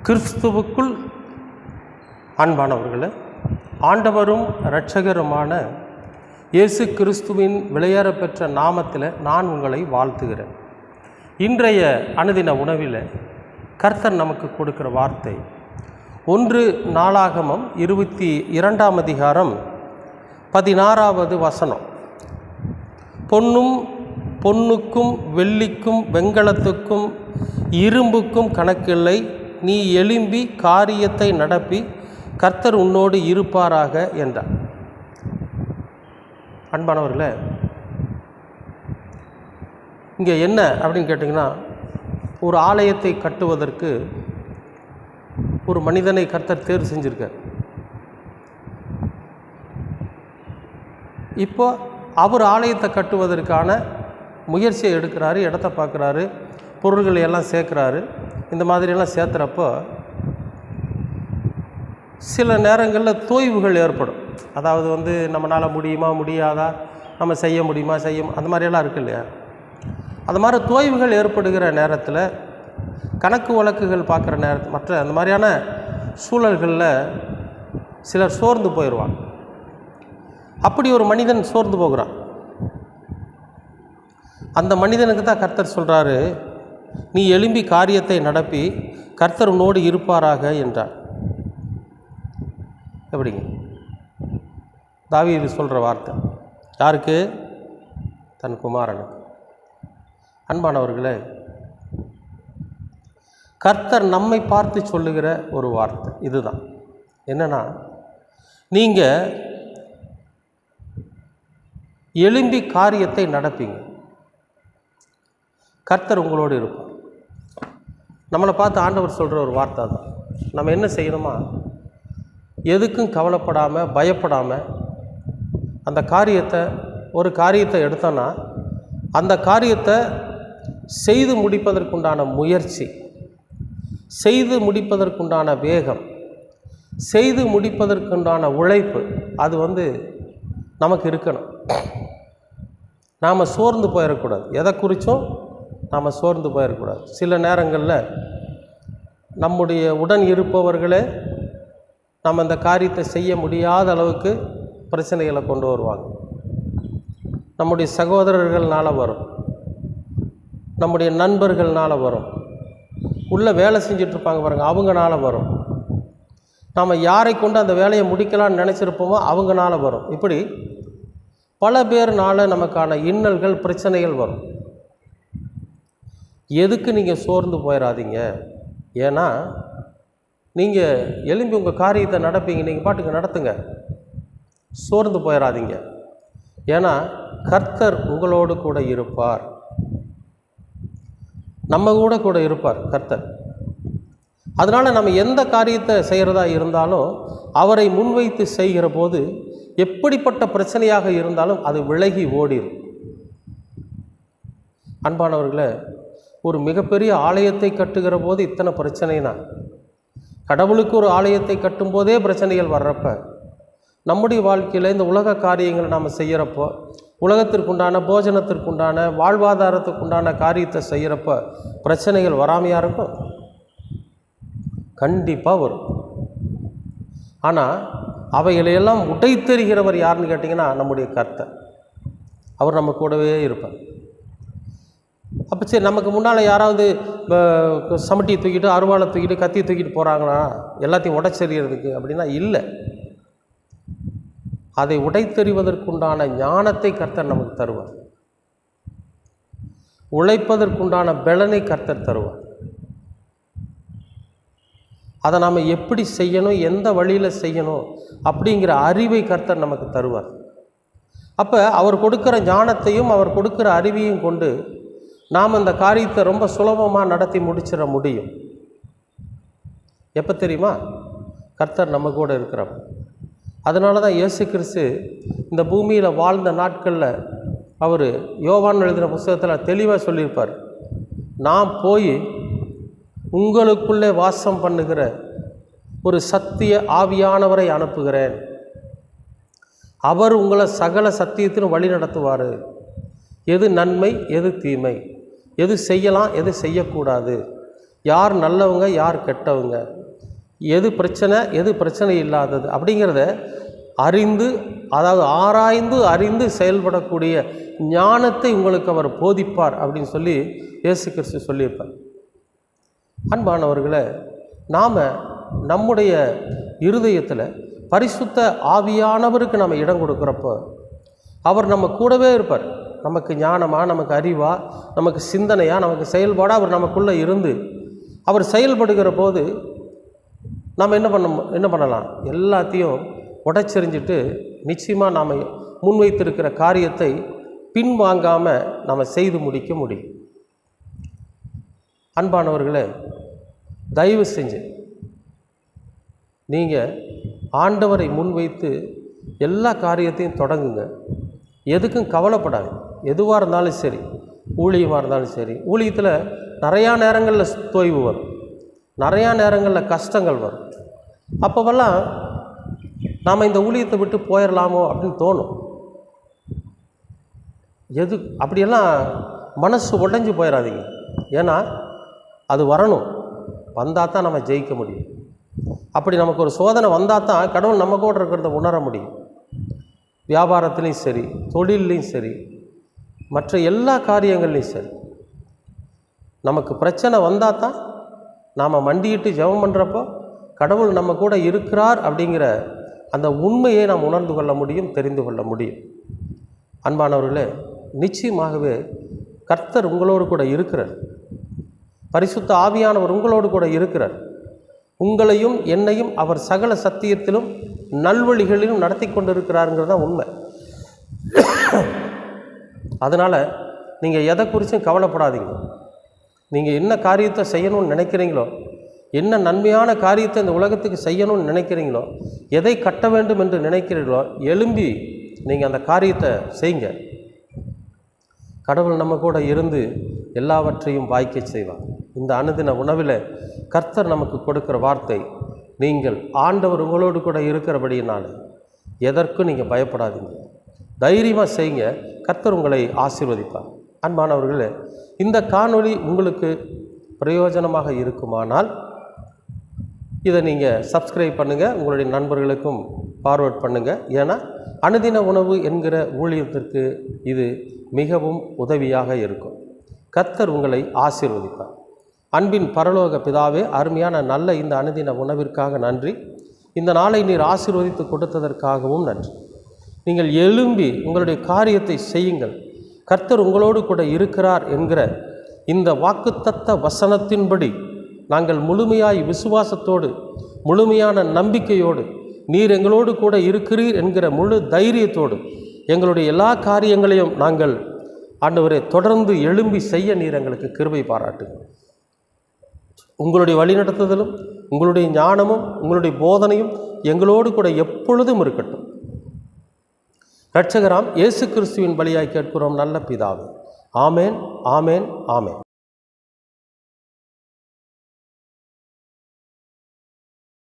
கிறிஸ்துவுக்குள் அன்பானவர்களே, ஆண்டவரும் இரட்சகருமான இயேசு கிறிஸ்துவின் விலையேறப்பெற்ற நாமத்தில் நான் உங்களை வாழ்த்துகிறேன். இன்றைய அனுதின உணவில் கர்த்தர் நமக்கு கொடுக்கிற வார்த்தை 1 நாளாகமம் 22ஆம் அதிகாரம் 16வது வசனம். பொன்னுக்கும் வெள்ளிக்கும் வெண்கலத்துக்கும் இரும்புக்கும் கணக்கில்லை, நீ எழும்பி காரியத்தை நடப்பி கர்த்தர் உன்னோடு இருப்பாராக என்றார். அன்பானவர்களே, இங்கே என்ன அப்படின்னு கேட்டிங்கன்னா, ஒரு ஆலயத்தை கட்டுவதற்கு ஒரு மனிதனை கர்த்தர் தேர்வு செஞ்சுருக்கார். இப்போ அவர் ஆலயத்தை கட்டுவதற்கான முயற்சியை எடுக்கிறாரு, இடத்த பார்க்குறாரு, பொருள்களை எல்லாம் சேர்க்குறாரு. இந்த மாதிரியெல்லாம் சேர்த்துறப்போ சில நேரங்களில் தோய்வுகள் ஏற்படும். அதாவது நம்மளால் முடியுமா முடியாதா, நம்ம செய்ய முடியுமா அந்த மாதிரியெல்லாம் இருக்குது இல்லையா? அது மாதிரி தோய்வுகள் ஏற்படுகிற நேரத்தில், கணக்கு வழக்குகள் பார்க்குற நேரத்தில், மற்ற அந்த மாதிரியான சூழல்களில் சிலர் சோர்ந்து போயிடுவாங்க. அப்படி ஒரு மனிதன் சோர்ந்து போகிறான். அந்த மனிதனுக்கு தான் கர்த்தர் சொல்கிறாரு, நீ எழும்பி காரியத்தை நடப்பி கர்த்தர் உன்னோடு இருப்பாராக என்றார். எப்படிங்க? தாவீது சொல்கிற வார்த்தை யாருக்கு? தன் குமாரனுக்கு. அன்பானவர்களே, கர்த்தர் நம்மை பார்த்து சொல்லுகிற ஒரு வார்த்தை இதுதான். என்னன்னா, நீங்கள் எழும்பி காரியத்தை நடப்பீங்க, கர்த்தர் உங்களோடு இருப்பார். நம்மளை பார்த்து ஆண்டவர் சொல்கிற ஒரு வார்த்தை தான். நம்ம என்ன செய்யணுமா, எதுக்கும் கவலைப்படாமல் பயப்படாமல் அந்த ஒரு காரியத்தை எடுத்தோன்னா அந்த காரியத்தை செய்து முடிப்பதற்குண்டான முயற்சி, செய்து முடிப்பதற்குண்டான வேகம், செய்து முடிப்பதற்குண்டான உழைப்பு அது நமக்கு இருக்கணும். நாம் சோர்ந்து போயிடக்கூடாது. எதை குறித்தும் நாம் சோர்ந்து போயிடக்கூடாது. சில நேரங்களில் நம்முடைய உடன் இருப்பவர்களே நம்ம இந்த காரியத்தை செய்ய முடியாத அளவுக்கு பிரச்சனைகளை கொண்டு வருவாங்க. நம்முடைய சகோதரர்கள்னால் வரும், நம்முடைய நண்பர்கள்னால் வரும், உள்ளே வேலை செஞ்சிட்ருப்பாங்க பாருங்கள், அவங்களால வரும். நாம் யாரை கொண்டு அந்த வேலையை முடிக்கலான்னு நினச்சிருப்போமோ அவங்களால வரும். இப்படி பல பேர்னால நமக்கான இன்னல்கள் பிரச்சனைகள் வரும். எதுக்கு நீங்கள் சோர்ந்து போயிடாதீங்க. ஏன்னா நீங்கள் எழும்பி உங்கள் காரியத்தை நடப்பீங்க, நீங்கள் பாட்டுக்கு நடத்துங்க, சோர்ந்து போயிடாதீங்க. ஏன்னா கர்த்தர் உங்களோடு கூட இருப்பார், நம்ம கூட இருப்பார் கர்த்தர். அதனால் நம்ம எந்த காரியத்தை செய்கிறதா இருந்தாலும் அவரை முன்வைத்து செய்கிற போது எப்படிப்பட்ட பிரச்சனையாக இருந்தாலும் அது விலகி ஓடிடும். அன்பானவர்களே, ஒரு மிகப்பெரிய ஆலயத்தை கட்டுகிற போது இத்தனை பிரச்சனைனா, கடவுளுக்கு ஒரு ஆலயத்தை கட்டும்போதே பிரச்சனைகள் வர்றப்ப, நம்முடைய வாழ்க்கையில் இந்த உலக காரியங்களை நாம் செய்கிறப்போ, உலகத்திற்குண்டான போஜனத்திற்குண்டான வாழ்வாதாரத்துக்குண்டான காரியத்தை செய்கிறப்ப பிரச்சனைகள் வராமையாக இருக்கும்? கண்டிப்பாக வரும். ஆனால் அவைகளையெல்லாம் உடைத்தெறிகிறவர் யாருன்னு கேட்டிங்கன்னா நம்முடைய கர்த்தர். அவர் நம்ம கூடவே இருப்பார். அப்போ சரி, நமக்கு முன்னால் யாராவது சமட்டியை தூக்கிட்டு, அருவாளை தூக்கிட்டு, கத்தியை தூக்கிட்டு போகிறாங்களா எல்லாத்தையும் உடைச்செறிகிறதுக்கு? அப்படின்னா இல்லை. அதை உடைத்தெறிவதற்குண்டான ஞானத்தை கர்த்தர் நமக்கு தருவார், உழைப்பதற்குண்டான பலனை கர்த்தர் தருவார். அதை நாம் எப்படி செய்யணும், எந்த வழியில் செய்யணும் அப்படிங்கிற அறிவை கர்த்தர் நமக்கு தருவார். அப்போ அவர் கொடுக்குற ஞானத்தையும் அவர் கொடுக்குற அறிவையும் கொண்டு நாம் அந்த காரியத்தை ரொம்ப சுலபமாக நடத்தி முடிச்சிட முடியும். எப்போ தெரியுமா? கர்த்தர் நம்ம கூட இருக்கிறப்ப. அதனால தான் இயேசு கிறிஸ்து இந்த பூமியில் வாழ்ந்த நாட்களில் அவர் யோவான் எழுதின புத்தகத்தில் தெளிவாக சொல்லியிருப்பார், நான் போய் உங்களுக்குள்ளே வாசம் பண்ணுகிற ஒரு சத்திய ஆவியானவரை அனுப்புகிறேன், அவர் உங்களை சகல சத்தியத்திலும் வழி நடத்துவார். எது நன்மை, எது தீமை, எது செய்யலாம், எது செய்யக்கூடாது, யார் நல்லவங்க யார் கெட்டவங்க, எது பிரச்சனை இல்லாதது அப்படிங்கிறத அறிந்து, அதாவது ஆராய்ந்து அறிந்து செயல்படக்கூடிய ஞானத்தை உங்களுக்கு அவர் போதிப்பார் அப்படின்னு சொல்லி இயேசு கிறிஸ்து சொல்லியிருப்பார். அன்பானவர்களே, நாம் நம்முடைய இருதயத்தில் பரிசுத்த ஆவியானவருக்கு நம்ம இடம் கொடுக்குறப்போ அவர் நம்ம கூடவே இருப்பார். நமக்கு ஞானமாக, நமக்கு அறிவாக, நமக்கு சிந்தனையாக, நமக்கு செயல்பாடாக அவர் நமக்குள்ளே இருந்து அவர் செயல்படுகிற போது நம்ம என்ன பண்ணலாம், எல்லாத்தையும் உடைச்செறிஞ்சிட்டு நிச்சயமாக நாம் முன்வைத்திருக்கிற காரியத்தை பின்வாங்காமல் நம்ம செய்து முடிக்க முடியும். அன்பானவர்களே, தயவு செஞ்சு நீங்கள் ஆண்டவரை முன்வைத்து எல்லா காரியத்தையும் தொடங்குங்க. எதுக்கும் கவலைப்படாது. எதுவாக இருந்தாலும் சரி, ஊழியமாக இருந்தாலும் சரி, ஊழியத்தில் நிறையா நேரங்களில் தொய்வு வரும், நிறையா நேரங்களில் கஷ்டங்கள் வரும். அப்போவெல்லாம் நாம் இந்த ஊழியத்தை விட்டு போயிடலாமோ அப்படின்னு தோணும். அப்படியெல்லாம் மனசு உடைஞ்சு போயிடாதீங்க. ஏன்னா அது வரணும், வந்தால் தான் நம்ம ஜெயிக்க முடியும். அப்படி நமக்கு ஒரு சோதனை வந்தால் தான் கடவுள் நம்ம கூட இருக்கிறத உணர முடியும். வியாபாரத்துலேயும் சரி, தொழிலையும் சரி, மற்ற எல்லா காரியங்கள்லையும் சரி, நமக்கு பிரச்சனை வந்தால் தான் நாம் மண்டியிட்டு ஜெபம் பண்ணுறப்போ கடவுள் நம்ம கூட இருக்கிறார் அப்படிங்கிற அந்த உண்மையை நாம் உணர்ந்து கொள்ள முடியும், தெரிந்து கொள்ள முடியும். அன்பானவர்களே, நிச்சயமாகவே கர்த்தர் உங்களோடு கூட இருக்கிறார். பரிசுத்த ஆவியானவர் உங்களோடு கூட இருக்கிறார். உங்களையும் என்னையும் அவர் சகல சத்தியத்திலும் நல்வழிகளிலும் நடத்தி கொண்டிருக்கிறாருங்கிறது தான் உண்மை. அதனால் நீங்கள் எதை குறித்தும் கவலைப்படாதீங்க. நீங்கள் என்ன காரியத்தை செய்யணும்னு நினைக்கிறீங்களோ, என்ன நன்மையான காரியத்தை இந்த உலகத்துக்கு செய்யணும்னு நினைக்கிறீங்களோ, எதை கட்ட வேண்டும் என்று நினைக்கிறீர்களோ, எழும்பி நீங்கள் அந்த காரியத்தை செய்யுங்க. கடவுள் நம்ம கூட இருந்து எல்லாவற்றையும் வாய்க்க செய்வார். இந்த அனுதின உணவில் கர்த்தர் நமக்கு கொடுக்குற வார்த்தை, நீங்கள் ஆண்டவர் உங்களோடு கூட இருக்கிறபடியினால் எதற்கும் நீங்கள் பயப்படாதீங்க, தைரியமாக செய்யுங்க, கர்த்தர் உங்களை ஆசீர்வதிப்பார். அன்பானவர்களே, இந்த காணொளி உங்களுக்கு பிரயோஜனமாக இருக்குமானால் இதை நீங்கள் சப்ஸ்கிரைப் பண்ணுங்கள், உங்களுடைய நண்பர்களுக்கும் ஃபார்வர்ட் பண்ணுங்கள். ஏன்னா அனுதின உணவு என்கிற ஊழியத்திற்கு இது மிகவும் உதவியாக இருக்கும். கர்த்தர் உங்களை ஆசீர்வதிப்பார். அன்பின் பரலோக பிதாவே, அருமையான நல்ல இந்த அனுதின உணவிற்காக நன்றி. இந்த நாளை நீர் ஆசீர்வதித்து கொடுத்ததற்காகவும் நன்றி. நீங்கள் எழும்பி உங்களுடைய காரியத்தை செய்யுங்கள். கர்த்தர் உங்களோடு கூட இருக்கிறார் என்கிற இந்த வாக்குத்தத்த வசனத்தின்படி நாங்கள் முழுமையாய் விசுவாசத்தோடு, முழுமையான நம்பிக்கையோடு, நீர் எங்களோடு கூட இருக்கிறீர் என்கிற முழு தைரியத்தோடு எங்களுடைய எல்லா காரியங்களையும் நாங்கள் ஆண்டவரே தொடர்ந்து எழும்பி செய்ய நீர் எங்களுக்கு கிருபை பாராட்டுங்கள். உங்களுடைய வழிநடத்துதலும், உங்களுடைய ஞானமும், உங்களுடைய போதனையும் எங்களோடு கூட எப்பொழுதும் இருக்கட்டும். இரட்சகராம் இயேசு கிறிஸ்துவின் பலியாய் கேட்கிறோம் நல்ல பிதாவே. ஆமேன், ஆமேன், ஆமேன்.